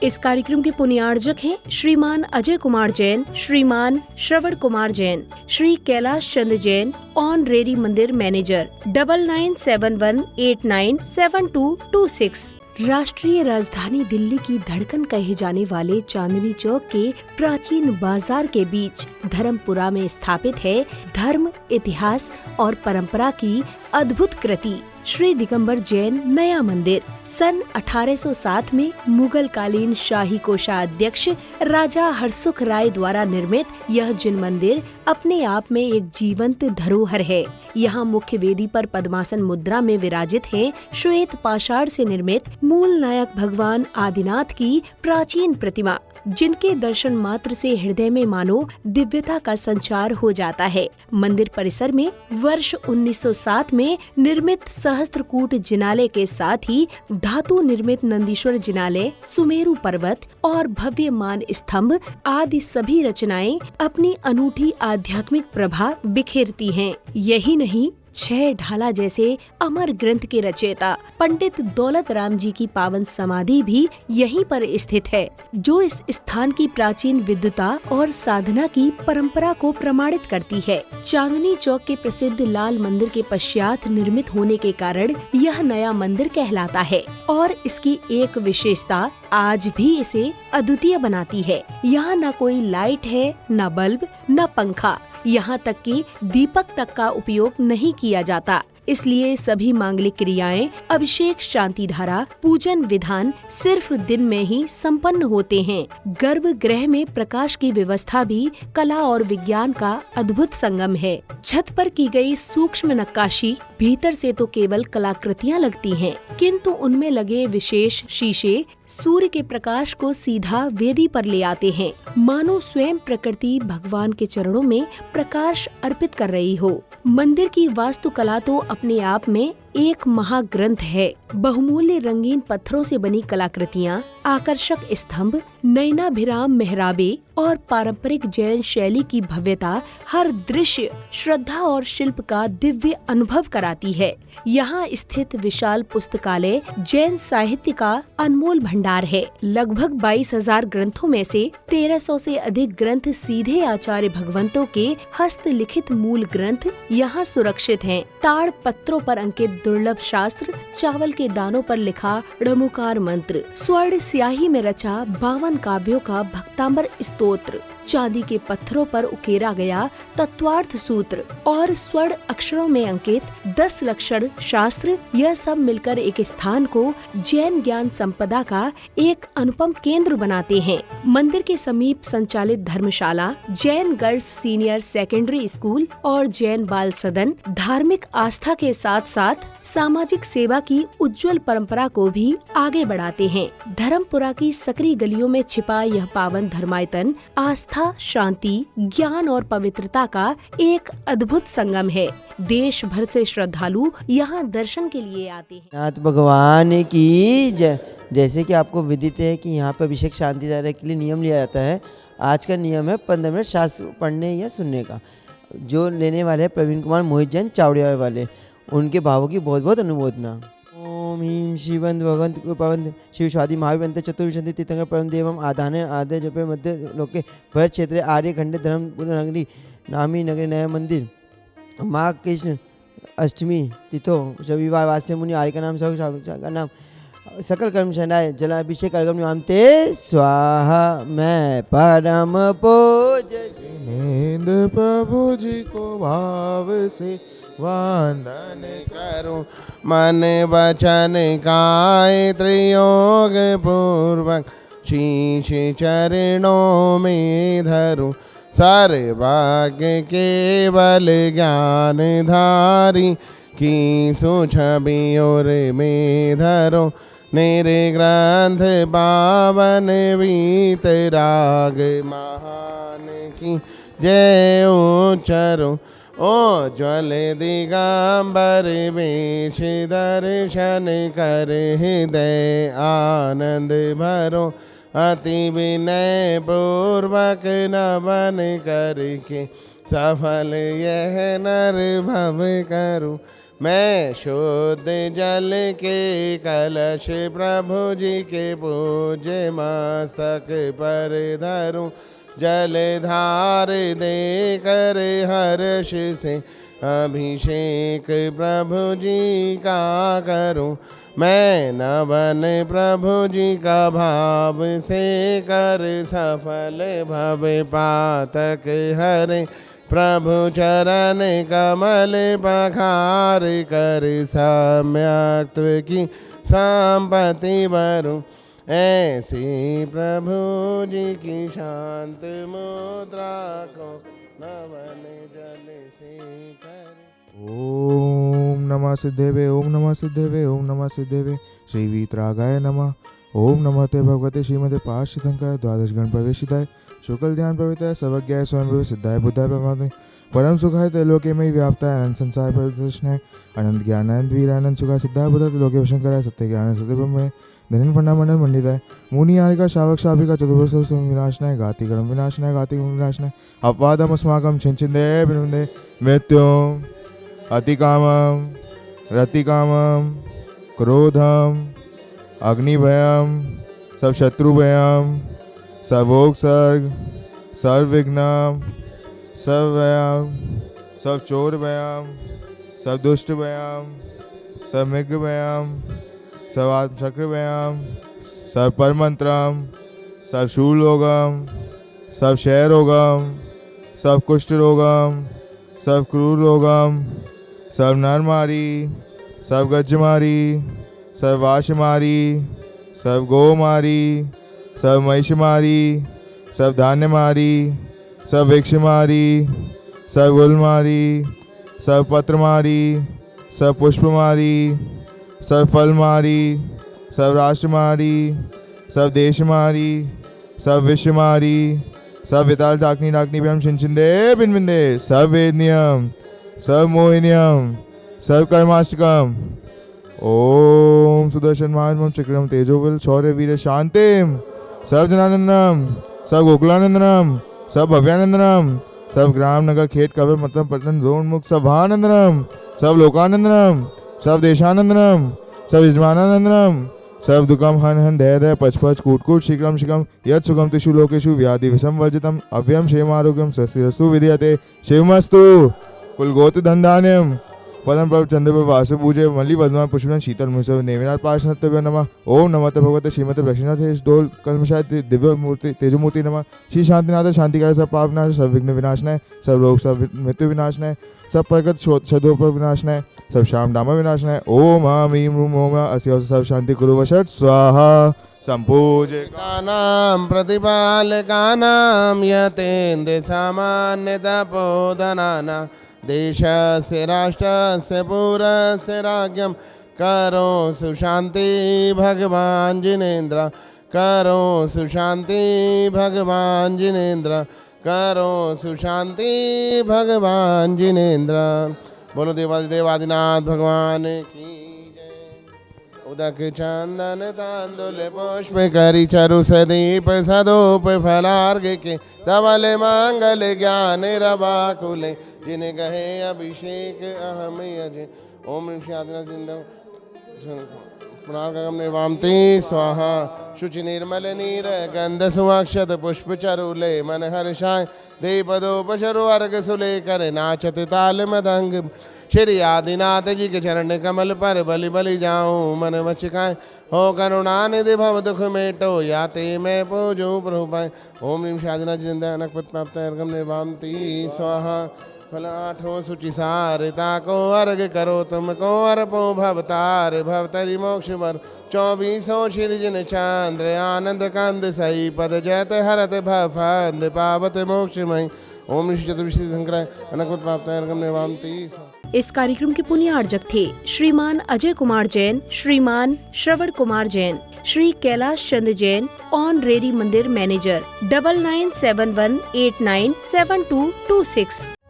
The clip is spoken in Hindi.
इस कार्यक्रम के पुण्यार्जक हैं श्रीमान अजय कुमार जैन, श्रीमान श्रवण कुमार जैन, श्री कैलाश चंद्र जैन, ऑनरेरी मंदिर मैनेजर। 9971897226। राष्ट्रीय राजधानी दिल्ली की धड़कन कहे जाने वाले चांदनी चौक के प्राचीन बाजार के बीच धर्मपुरा में स्थापित है धर्म, इतिहास और परंपरा की अद्भुत कृति श्री दिगंबर जैन नया मंदिर। सन 1807 में मुगल कालीन शाही कोषाध्यक्ष राजा हरसुख राय द्वारा निर्मित यह जिन मंदिर अपने आप में एक जीवंत धरोहर है। यहाँ मुख्य वेदी पर पद्मासन मुद्रा में विराजित हैं श्वेत पाषाण से निर्मित मूल नायक भगवान आदिनाथ की प्राचीन प्रतिमा, जिनके दर्शन मात्र से हृदय में मानो दिव्यता का संचार हो जाता है। मंदिर परिसर में वर्ष 1907 में निर्मित सहस्त्रकूट जिनालय के साथ ही धातु निर्मित नंदीश्वर जिनालय, सुमेरु पर्वत और भव्य मान स्तंभ आदि सभी रचनाएं अपनी अनूठी आध्यात्मिक प्रभा बिखेरती हैं। यही नहीं, 6 ढाला जैसे अमर ग्रंथ के रचयिता पंडित दौलत राम जी की पावन समाधि भी यहीं पर स्थित है, जो इस स्थान की प्राचीन विद्वता और साधना की परंपरा को प्रमाणित करती है। चांदनी चौक के प्रसिद्ध लाल मंदिर के पश्चात निर्मित होने के कारण यह नया मंदिर कहलाता है और इसकी एक विशेषता आज भी इसे अद्वितीय बनाती है। यहाँ न कोई लाइट है, न बल्ब, न पंखा, यहाँ तक कि दीपक तक का उपयोग नहीं किया जाता। इसलिए सभी मांगलिक क्रियाएं, अभिषेक, शांति धारा, पूजन विधान सिर्फ दिन में ही संपन्न होते हैं। गर्भगृह में प्रकाश की व्यवस्था भी कला और विज्ञान का अद्भुत संगम है। छत पर की गई सूक्ष्म नक्काशी भीतर से तो केवल कलाकृतियां लगती हैं, किंतु उनमें लगे विशेष शीशे सूर्य के प्रकाश को सीधा वेदी पर ले आते हैं, मानो स्वयं प्रकृति भगवान के चरणों में प्रकाश अर्पित कर रही हो। मंदिर की वास्तुकला तो अपने आप में एक महाग्रंथ है। बहुमूल्य रंगीन पत्थरों से बनी कलाकृतियाँ, आकर्षक स्तंभ, नयनाभिराम मेहराबे और पारंपरिक जैन शैली की भव्यता हर दृश्य श्रद्धा और शिल्प का दिव्य अनुभव कराती है। यहाँ स्थित विशाल पुस्तकालय जैन साहित्य का अनमोल भंडार है। लगभग 22,000 ग्रंथों में से 1300 से अधिक ग्रंथ सीधे आचार्य भगवंतों के हस्तलिखित मूल ग्रंथ यहाँ सुरक्षित हैं। ताड़ पत्रों पर अंकित दुर्लभ शास्त्र, चावल के दानों पर लिखा णमुकार मंत्र, स्वर्ण स्याही में रचा 52 काव्यों का भक्तांबर स्तोत्र, चांदी के पत्थरों पर उकेरा गया तत्वार्थ सूत्र और स्वर्ण अक्षरों में अंकित 10 लक्षण शास्त्र, यह सब मिलकर एक स्थान को जैन ज्ञान संपदा का एक अनुपम केंद्र बनाते हैं। मंदिर के समीप संचालित धर्मशाला, Jain girls senior secondary school और जैन बाल सदन धार्मिक आस्था के साथ साथ सामाजिक सेवा की उज्जवल परंपरा को भी आगे बढ़ाते हैं। धर्मपुरा की सकरी गलियों में छिपा यह पावन धर्मायतन आस्था, शांति, ज्ञान और पवित्रता का एक अद्भुत संगम है। देश भर से श्रद्धालु यहाँ दर्शन के लिए आते हैं। नाथ भगवान की जय। जैसे कि आपको विदित है कि यहाँ पर अभिषेक शांति धारा के लिए नियम लिया जाता है। आज का नियम है 15 मिनट शास्त्र पढ़ने या सुनने का। जो लेने वाले हैं प्रवीण कुमार मोहित जैन चावड़िया वाले, उनके भावों की बहुत बहुत अनुमोदना। ओम ह्रीं शिवंत भगवंत कृपावंत शिव स्वादि महाविवंत चतुर्विशंति तीर्थंकर परम देवम आधाने आदे जपे मध्य लोके भरत क्षेत्र आर्य खंडे धर्म नगरी नामी नगरी नया मंदिर माँ कृष्ण अष्टमी तिथो रविवार वास्य मुनि आर्य का नाम का नाम सकल कर्म शनाय जलाभिषेक अर्घम निवामते स्वाहा। मैं परम पूज प्रभु जी को भाव से वंदन करूं, मन वचन काय त्रियोग पूर्वक शीश चरणों में धरूं। सर्वज्ञ केवल ज्ञान धारी की सुछवि और में धरो। मेरे ग्रंथ पावन वीतराग महान की जय उच्चरो। ओ ज्वल दिगंबर वेश दर्शन कर हृदय आनंद भरो। अति विनय पूर्वक नमन करके सफल यह नर भव करूं। मैं शुद्ध जल के कलश प्रभु जी के पूज्य मस्तक पर धरूं, जल धार दे कर हर्ष से अभिषेक प्रभु जी का करूं। मैं नवन प्रभु जी का भाव से कर सफल भव पातक हरे, प्रभु चरण कमल पखार कर सम्यक्त्व की संपत्ति भरूं। ऐसी प्रभु जी की शांत मुद्रा को नवन जल से करे। ओम नमः सिद्धेवे, ओम नमः सिद्धेवे, ओम नमः सिद्धेवे। श्री वीतरागाय नमः। ओम नमः ते भगवते श्रीमते पार्श्वतंकाय द्वादश गण प्रवेशिताय शुक्ल ध्यान प्रवृत्ताय सर्वज्ञाय स्वयं प्रभु सिद्धाय बुद्धाय परमात्मने परम सुखाय त्रैलोक्य में व्याप्ताय अनंत संसार परिदर्शनाय अनंत ज्ञानानंद वीरानंद सुखाय सिद्धाय बुद्धाय त्रिलोक्य वशंकराय सत्य ज्ञान सत्य ब्रह्मणे धनिन फंडामंडल मंडिताय मुनि आरिका शावक शाभिका चतुर्भुज विनाशनाय घाति कर्म विनाशनाय घाति कर्म विनाशनाय अपवादम अस्माकं छिंचिंदे विनुंदे मृत्युम अतिकामम रतिकामम क्रोधम अग्निभयम सब शत्रुभयम सर्वोग सर्ग सर्वविघ्नम सर्वव्ययम सब चोर व्यायाम सब दुष्ट व्यायाम सब मृग व्यायाम सब आत्मचक्र व्यायाम सब परमंत्रम सब शूलोगम सब क्षय रोगम सब कुष्ठ रोगम सब क्रूर रोगम सब नरमारी सब गज्जमारी सब वाशमारी सब गोमारी सब महिषमारी सब धान्यमारी सब वृक्षमारी सब गुलमारी सब पत्रमारी सब पुष्पमारी सब फलमारी सब राष्ट्रमारी सब देशमारी सब विश्वमारी सब विताल डाकनी डाकनी भी हम छिंदे बिन बिंदे सब वेदनियम सब मोहिनियम सब कर्माष्टकम। ओम सुदर्शन महात्म चक्रम तेजोबल शौर्य वीर शांतिम सब जनानंदनम सब गोकुलानंदनम सब भव्यानंदनम सब ग्राम नगर खेत कबर मतलब पटन द्रोण मुख सब भानंदनम सब लोकानंदनम सब देशानंदनम सब यजमानानंदनम सब दुखम हन हन दय दय पच पच कूट कूट शीघ्रम शीघ्रम यत् सुखम तिषु लोकेषु व्याधि विषम वर्जितम अव्यम क्षेम आरोग्यम स्वस्तिरस्तु विधीयते शिवमस्तु कुलगोत्र धनधान्यम पदम प्रभ चंद्र वासु पूजे मल्ली पद्मा पुष्पन शीतल मुसव नेमिनाथ पार्षणत्व नमः। ओम नमः भगवते श्रीमते दक्षिणाथ डोल कलमशाय दिव्य मूर्ति तेजो मूर्ति नमः। श्री शांतिनाथ शांतिकार सब पापनाश सब विघ्न विनाशनाय सब रोग सब मृत्यु विनाशनाय सब प्रगत शोधोपर विनाशनाय सब श्याम डामा विनाशनाय। ओम हम ह्रीं रूम ओम अस्यो सब शांति कुरु वषट् स्वाहा संपूजे कानां प्रतिपालकानां यतेन्द्र सामान्य तपोधनानां देशस्य राष्ट्रस्य पुरस्य राज्ञं करो सुशांति भगवान जिनेन्द्र करो सुशांति भगवान जिनेन्द्र करो सुशांति भगवान जिनेन्द्र। बोलो देवादिनाथ भगवान की जय। उदक चंदन तांदुल पुष्प करी चरु सदीप सदूप फलार्घ के धवल मंगल ज्ञान रवाकुले जिन्हें कहे अभिषेक अहम यजे। ओम पुनागम निर्वामते स्वाहा शुचि निर्मल नीर गंध सुवाक्षत पुष्प चरुले मन हर्षाय देवदोपशरु अर्घ सुले कर नाचत ताल मदंग। श्री आदिनाथ जी के चरण कमल पर बलि बलि जाऊं मन वचिकाय हो करुणानिधि भव दुख मेटो याते मैं पूजू प्रभु पाए। ओम ह्रीं आदिनाथ जी नकपत प्राप्त अर्घम निर्वामती स्वाहा फल आठों सुचि सारिता को अर्घ करो तुमको अर्पो भवतार भवतरि मोक्ष वर 24 श्री जिन चंद्र आनंद कंद सही पद जयत हरत भवंद पावत मोक्षमय। ओम श्री चतुर्विशी शंकराय अनकपत प्राप्त अर्घम निर्वामती। इस कार्यक्रम के पुण्य आर्जक थे श्रीमान अजय कुमार जैन, श्रीमान श्रवण कुमार जैन, श्री कैलाश चंद्र जैन, ऑनरेरी मंदिर मैनेजर 9971897226।